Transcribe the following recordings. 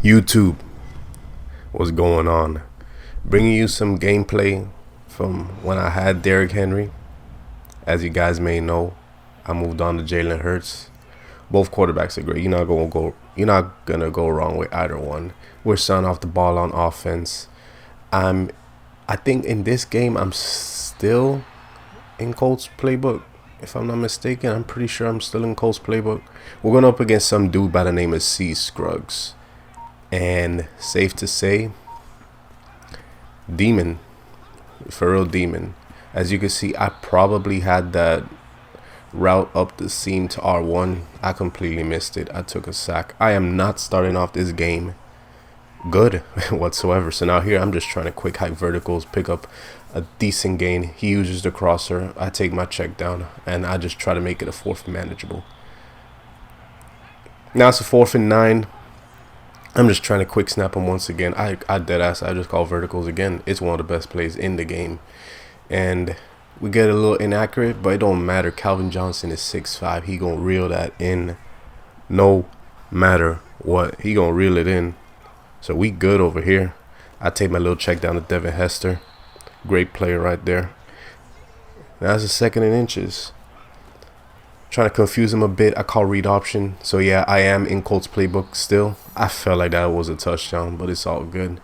YouTube, what's going on? Bringing you some gameplay from when I had Derrick Henry. As you guys may know, I moved on to Jalen Hurts. Both quarterbacks are great. You're not gonna go wrong with either one. We're starting off the ball on offense. I think in this game I'm still in Colts playbook. If I'm not mistaken, I'm pretty sure I'm still in Colts playbook. We're going up against some dude by the name of C. Scruggs. And safe to say, demon, for real demon. As you can see, I probably had that route up the seam to R1. I completely missed it. I took a sack. I am not starting off this game good whatsoever. So now here I'm just trying to quick hike verticals, pick up a decent gain. He uses the crosser. I take my check down and I just try to make it a fourth manageable. Now it's a 4th and 9. I'm just trying to quick snap him once again. I dead ass. I just call verticals again. It's one of the best plays in the game. And we get a little inaccurate, but it don't matter. Calvin Johnson is 6'5". He gonna reel that in no matter what. He gonna reel it in. So we good over here. I take my little check down to Devin Hester. Great player right there. Now it's a 2nd and inches. Trying to confuse him a bit. I call read option. So yeah, I am in Colts playbook still. I felt like that was a touchdown, but it's all good.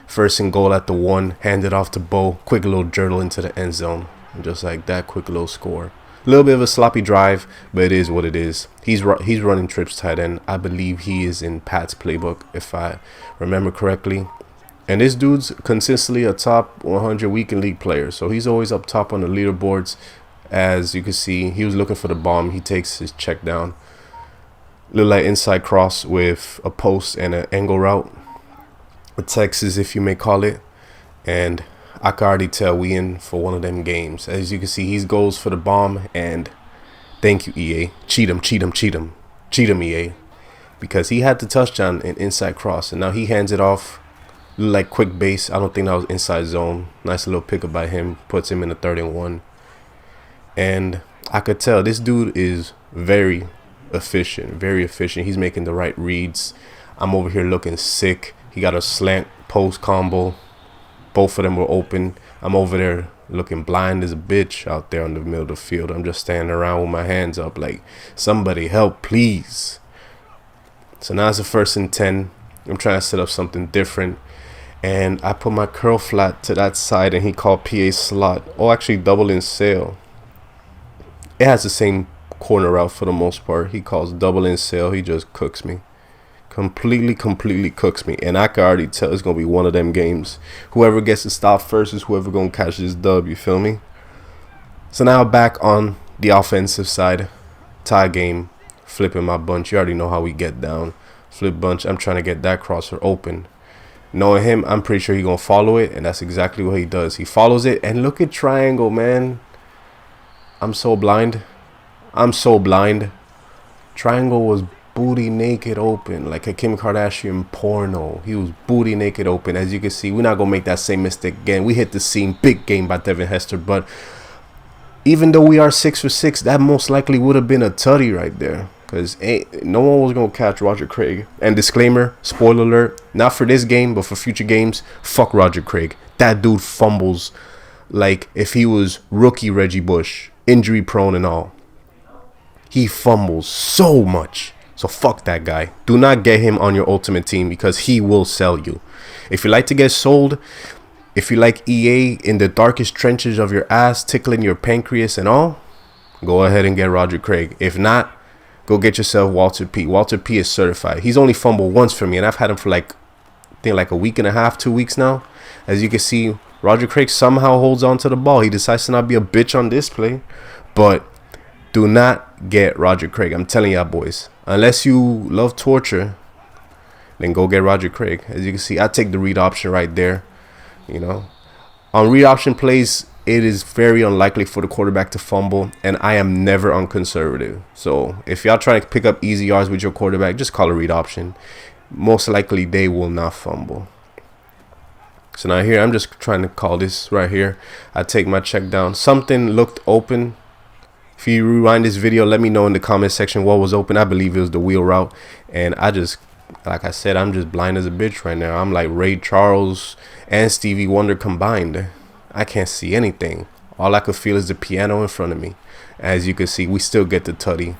1st and goal at the 1. Hand it off to Bo. Quick little journal into the end zone. And just like that, quick little score. A little bit of a sloppy drive, but it is what it is. He's running trips tight end. I believe he is in Pat's playbook, if I remember correctly. And this dude's consistently a top 100 weekend league player. So he's always up top on the leaderboards. As you can see, he was looking for the bomb. He takes his check down. Little like inside cross with a post and an angle route. A Texas, if you may call it. And I can already tell we in for one of them games. As you can see, he goes for the bomb. And thank you, EA. Cheat him, cheat him, cheat him. Cheat him, EA. Because he had the touchdown and inside cross. And now he hands it off. Like quick base. I don't think that was inside zone. Nice little pickup by him. Puts him in the 3rd and 1. And I could tell this dude is very efficient. Very efficient. He's making the right reads. I'm over here looking sick. He got a slant post combo. Both of them were open. I'm over there looking blind as a bitch out there in the middle of the field. I'm just standing around with my hands up like, somebody help, please. So now it's a 1st and 10. I'm trying to set up something different. And I put my curl flat to that side and he called PA slot. Oh, actually double in sail. It has the same corner route for the most part. He calls double in sail. He just cooks me. Completely cooks me. And I can already tell it's going to be one of them games. Whoever gets to stop first is whoever going to catch this dub. You feel me? So now back on the offensive side. Tie game. Flipping my bunch. You already know how we get down. Flip bunch. I'm trying to get that crosser open. Knowing him, I'm pretty sure he's going to follow it. And that's exactly what he does. He follows it. And look at triangle, man. I'm so blind. I'm so blind. Triangle was booty naked open. Like a Kim Kardashian porno. He was booty naked open. As you can see, we're not going to make that same mistake again. We hit the seam. Big game by Devin Hester. But even though we are 6 for 6, that most likely would have been a tutty right there. Because no one was going to catch Roger Craig. And disclaimer, spoiler alert, not for this game, but for future games, fuck Roger Craig. That dude fumbles like if he was rookie Reggie Bush. Injury prone and all. He fumbles so much. So fuck that guy. Do not get him on your ultimate team because he will sell you. If you like to get sold, if you like EA in the darkest trenches of your ass, tickling your pancreas and all, go ahead and get Roger Craig. If not, go get yourself Walter P. Walter P is certified. He's only fumbled once for me and I've had him for I think like a week and a half, 2 weeks now. As you can see, Roger Craig somehow holds on to the ball. He decides to not be a bitch on display. But do not get Roger Craig. I'm telling y'all boys. Unless you love torture, then go get Roger Craig. As you can see, I take the read option right there. You know, on read option plays, it is very unlikely for the quarterback to fumble. And I am never unconservative. So if y'all trying to pick up easy yards with your quarterback, just call a read option. Most likely they will not fumble. So now here, I'm just trying to call this right here. I take my check down. Something looked open. If you rewind this video, let me know in the comment section what was open. I believe it was the wheel route. And I just like I said, I'm just blind as a bitch right now. I'm like Ray Charles and Stevie Wonder combined. I can't see anything. All I could feel is the piano in front of me. As you can see, we still get the tutty.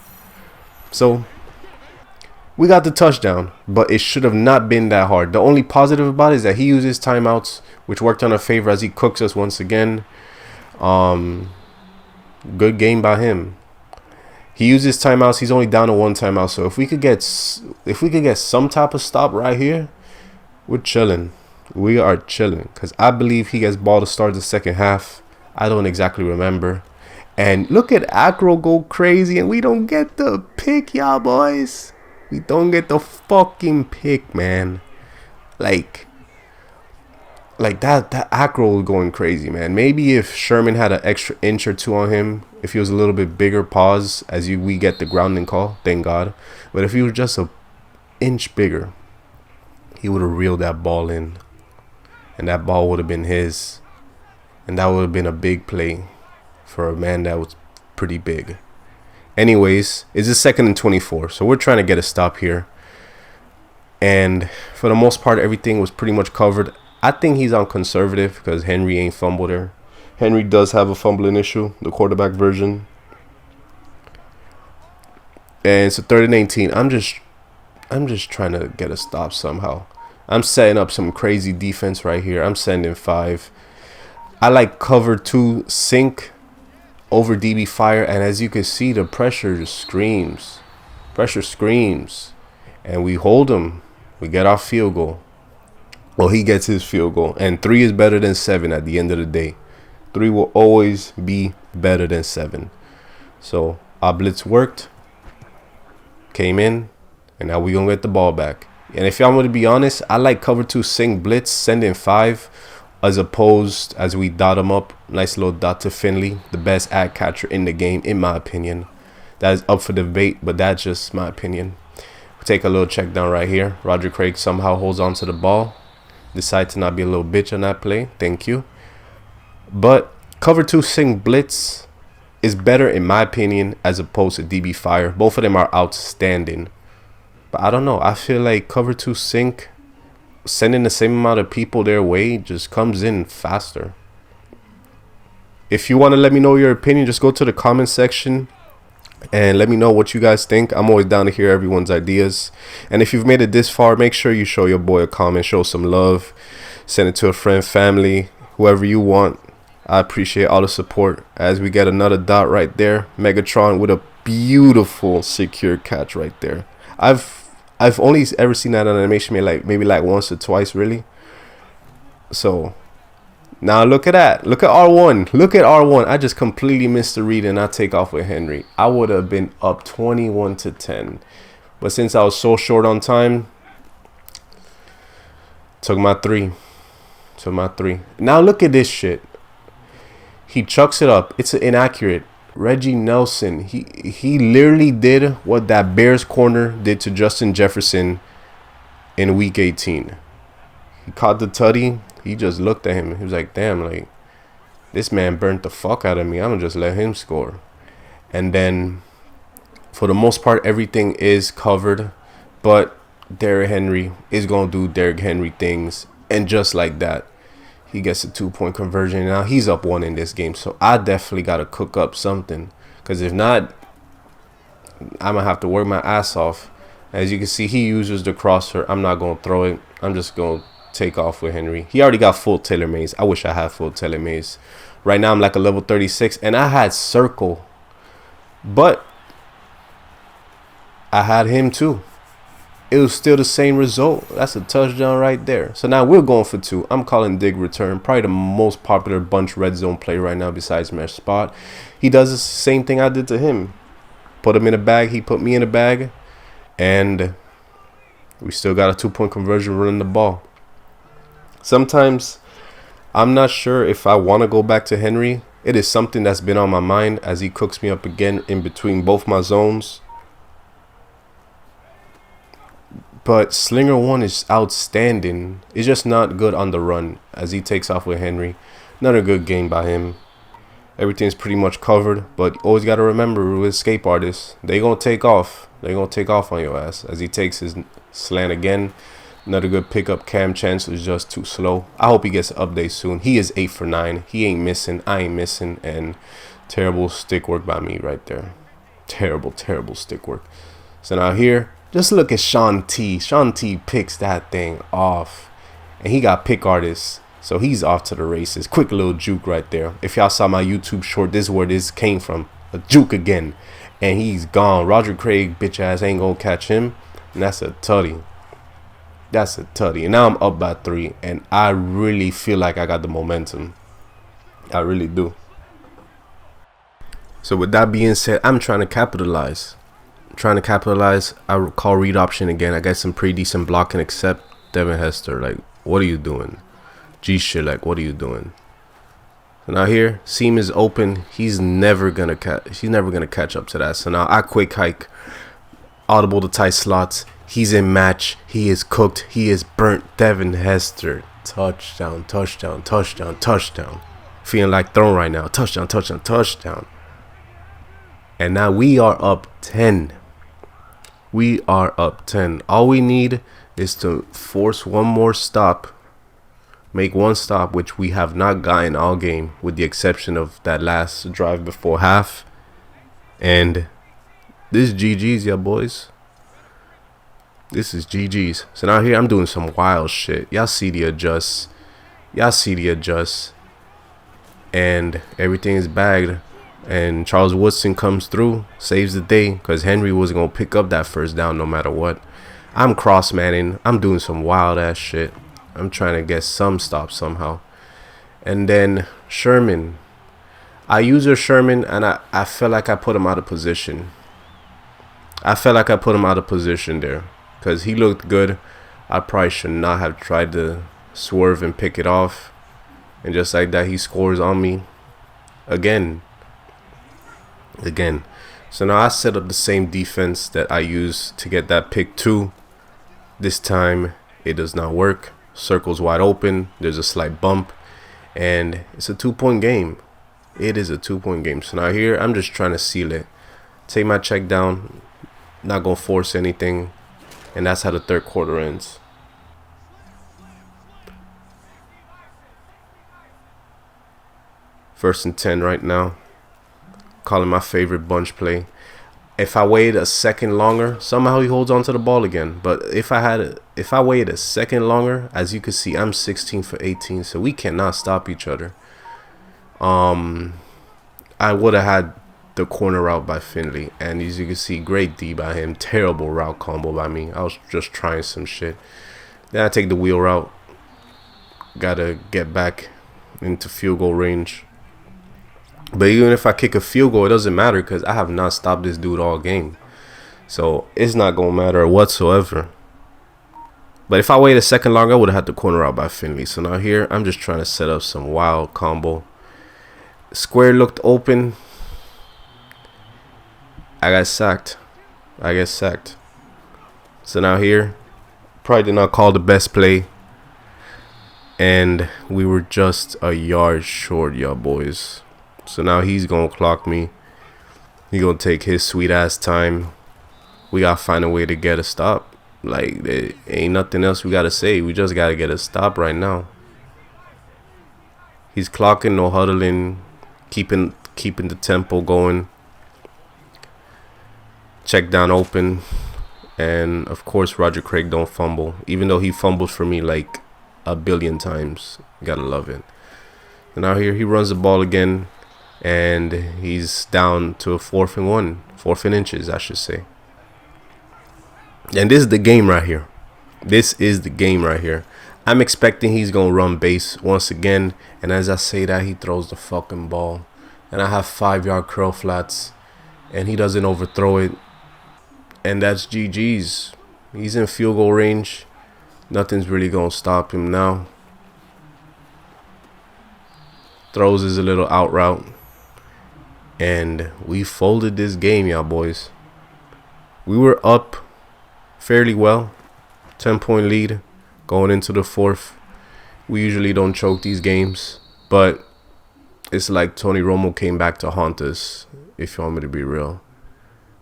So we got the touchdown, but it should have not been that hard. The only positive about it is that he used his timeouts, which worked on our favor as he cooks us once again. Good game by him. He used his timeouts. He's only down to one timeout. So if we could get some type of stop right here, we're chilling. We are chilling, because I believe he gets ball to start the second half. I don't exactly remember. And look at Acro go crazy, and we don't get the pick, y'all boys. We don't get the fucking pick, man. Like that Acro going crazy, man. Maybe if Sherman had an extra inch or two on him, if he was a little bit bigger, pause, we get the grounding call, thank God. But if he was just an inch bigger, he would have reeled that ball in, and that ball would have been his, and that would have been a big play for a man that was pretty big. Anyways, it's a 2nd and 24, so we're trying to get a stop here, and for the most part, everything was pretty much covered. I think he's on conservative because Henry ain't fumbled there. Henry does have a fumbling issue, the quarterback version. And it's a 3rd and 18. I'm just trying to get a stop somehow. I'm setting up some crazy defense right here. I'm sending 5. I like cover 2 sink over DB fire, and as you can see, the pressure just screams. Pressure screams. And we hold him. We get our field goal. Well, he gets his field goal, and 3 is better than 7 at the end of the day. 3 will always be better than 7. So our blitz worked, came in, and now we're gonna get the ball back. And if y'all want to be honest, I like cover 2 sink blitz, sending 5, as opposed as we dot him up. Nice little dot to Finley, the best ad catcher in the game, in my opinion. That is up for debate, but that's just my opinion. We'll take a little check down right here. Roger Craig somehow holds on to the ball. Decide to not be a little bitch on that play. Thank you. But cover 2 sink blitz is better in my opinion as opposed to DB fire. Both of them are outstanding. But I don't know. I feel like cover 2 sink, sending the same amount of people their way, just comes in faster. If you want to let me know your opinion, just go to the comment section and let me know what you guys think. I'm always down to hear everyone's ideas. And if you've made it this far, make sure you show your boy a comment, show some love, send it to a friend, family, whoever you want. I appreciate all the support as we get another dot right there. Megatron with a beautiful secure catch right there. I've only ever seen that on animation maybe like once or twice, really. So now look at that. Look at R1. Look at R1. I just completely missed the read and I take off with Henry. I would have been up 21-10. But since I was so short on time, took my 3. Now look at this shit. He chucks it up. It's inaccurate. Reggie Nelson. He literally did what that Bears corner did to Justin Jefferson in week 18. He caught the tutty. He just looked at him. He was like, damn, like, this man burnt the fuck out of me. I'm going to just let him score. And then, for the most part, everything is covered. But Derrick Henry is going to do Derrick Henry things. And just like that, he gets a 2-point conversion. Now, he's up 1 in this game. So, I definitely got to cook up something. Because if not, I'm going to have to work my ass off. As you can see, he uses the crosser. I'm not going to throw it. I'm just going to take off with Henry. He already got full Taylor Mays. I wish I had full Taylor Mays. Right now I'm like a level 36 and I had circle, but I had him too. It was still the same result. That's a touchdown right there. So now we're going for 2. I'm calling dig return. Probably the most popular bunch red zone play right now besides mesh spot. He does the same thing I did to him. Put him in a bag. He put me in a bag. And we still got a 2-point conversion running the ball. Sometimes I'm not sure if I want to go back to Henry. It is something that's been on my mind as he cooks me up again in between both my zones. But Slinger 1 is outstanding. It's just not good on the run as he takes off with Henry. Not a good game by him. Everything's pretty much covered. But always got to remember with escape artists, they going to take off. They're going to take off on your ass as he takes his Slant again. Another good pickup. Cam Chancellor is just too slow. I hope he gets an update soon. He is 8 for 9. He ain't missing. I ain't missing. And terrible stick work by me right there. Terrible, terrible stick work. So now here, just look at Sean T. Sean T picks that thing off. And he got pick artists. So he's off to the races. Quick little juke right there. If y'all saw my YouTube short, this is where this came from. A juke again. And he's gone. Roger Craig, bitch ass, ain't gonna catch him. And that's a tutty. That's a tutty. And now I'm up by 3. And I really feel like I got the momentum. I really do. So with that being said, I'm trying to capitalize. I call read option again. I got some pretty decent blocking, except Devin Hester. Like, what are you doing? G shit, like, what are you doing? So now here, seam is open. He's never gonna catch up to that. So now I quick hike, audible to tight slots. He's in match. He is cooked. He is burnt. Devin Hester. Touchdown, touchdown, touchdown, touchdown. Feeling like throwing right now. Touchdown, touchdown, touchdown. And now we are up 10. We are up 10. All we need is to force one more stop. Make one stop, which we have not gotten all game, with the exception of that last drive before half. And this is GG's, yeah, boys. This is GG's. So now here I'm doing some wild shit. Y'all see the adjust. And everything is bagged. And Charles Woodson comes through, saves the day, because Henry wasn't going to pick up that first down no matter what. I'm cross-manning. I'm doing some wild-ass shit. I'm trying to get some stops somehow. And then Sherman. I use Sherman, and I felt like I put him out of position. There. Because he looked good. I probably should not have tried to swerve and pick it off. And just like that, he scores on me. Again. So now I set up the same defense that I used to get that pick 2. This time, it does not work. Circle's wide open. There's a slight bump. And it's a 2-point game. It is a 2-point game. So now here, I'm just trying to seal it. Take my check down. Not going to force anything. And that's how the third quarter ends. First and 10 right now. Calling my favorite bunch play. If I waited a second longer, somehow he holds on to the ball again. But if I waited a second longer, as you can see, I'm 16 for 18. So we cannot stop each other. I would have had the corner route by Finley, and as you can see, great D by him, terrible route combo by me. I was just trying some shit. Then I take the wheel route, gotta get back into field goal range. But even if I kick a field goal, it doesn't matter because I have not stopped this dude all game, so it's not gonna matter whatsoever. But if I wait a second longer, I would have had the corner out by Finley. So now here, I'm just trying to set up some wild combo. Square looked open. I got sacked. So now here, probably did not call the best play. And we were just a yard short, y'all boys. So now he's going to clock me. He's going to take his sweet ass time. We got to find a way to get a stop. Like, there ain't nothing else we got to say. We just got to get a stop right now. He's clocking, no huddling, keeping the tempo going. Check down open. And, of course, Roger Craig don't fumble. Even though he fumbles for me like a billion times. You got to love it. And now here he runs the ball again. And he's down to a 4th and 1. 4th and inches, I should say. And this is the game right here. I'm expecting he's going to run base once again. And as I say that, he throws the fucking ball. And I have 5-yard curl flats. And he doesn't overthrow it. And that's GG's. He's in field goal range. Nothing's really going to stop him now. Throws is a little out route. And we folded this game, y'all boys. We were up fairly well. 10-point lead going into the 4th. We usually don't choke these games. But it's like Tony Romo came back to haunt us, if you want me to be real.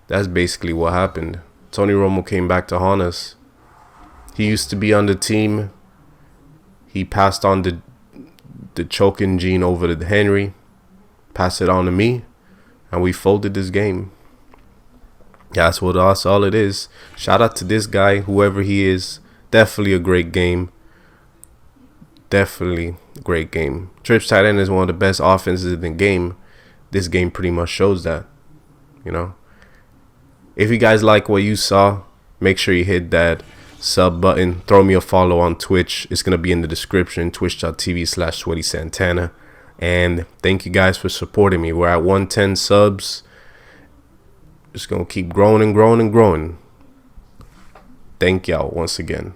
That's basically what happened. Tony Romo came back to haunt us. He used to be on the team. He passed on the choking gene over to Henry, passed it on to me, and we folded this game. That's all it is. Shout out to this guy, whoever he is. Definitely a great game. Definitely a great game. Trips tight end is one of the best offenses in the game. This game pretty much shows that, you know. If you guys like what you saw, make sure you hit that sub button. Throw me a follow on Twitch. It's going to be in the description, twitch.tv/SweatySantana. And thank you guys for supporting me. We're at 110 subs. Just going to keep growing and growing and growing. Thank y'all once again.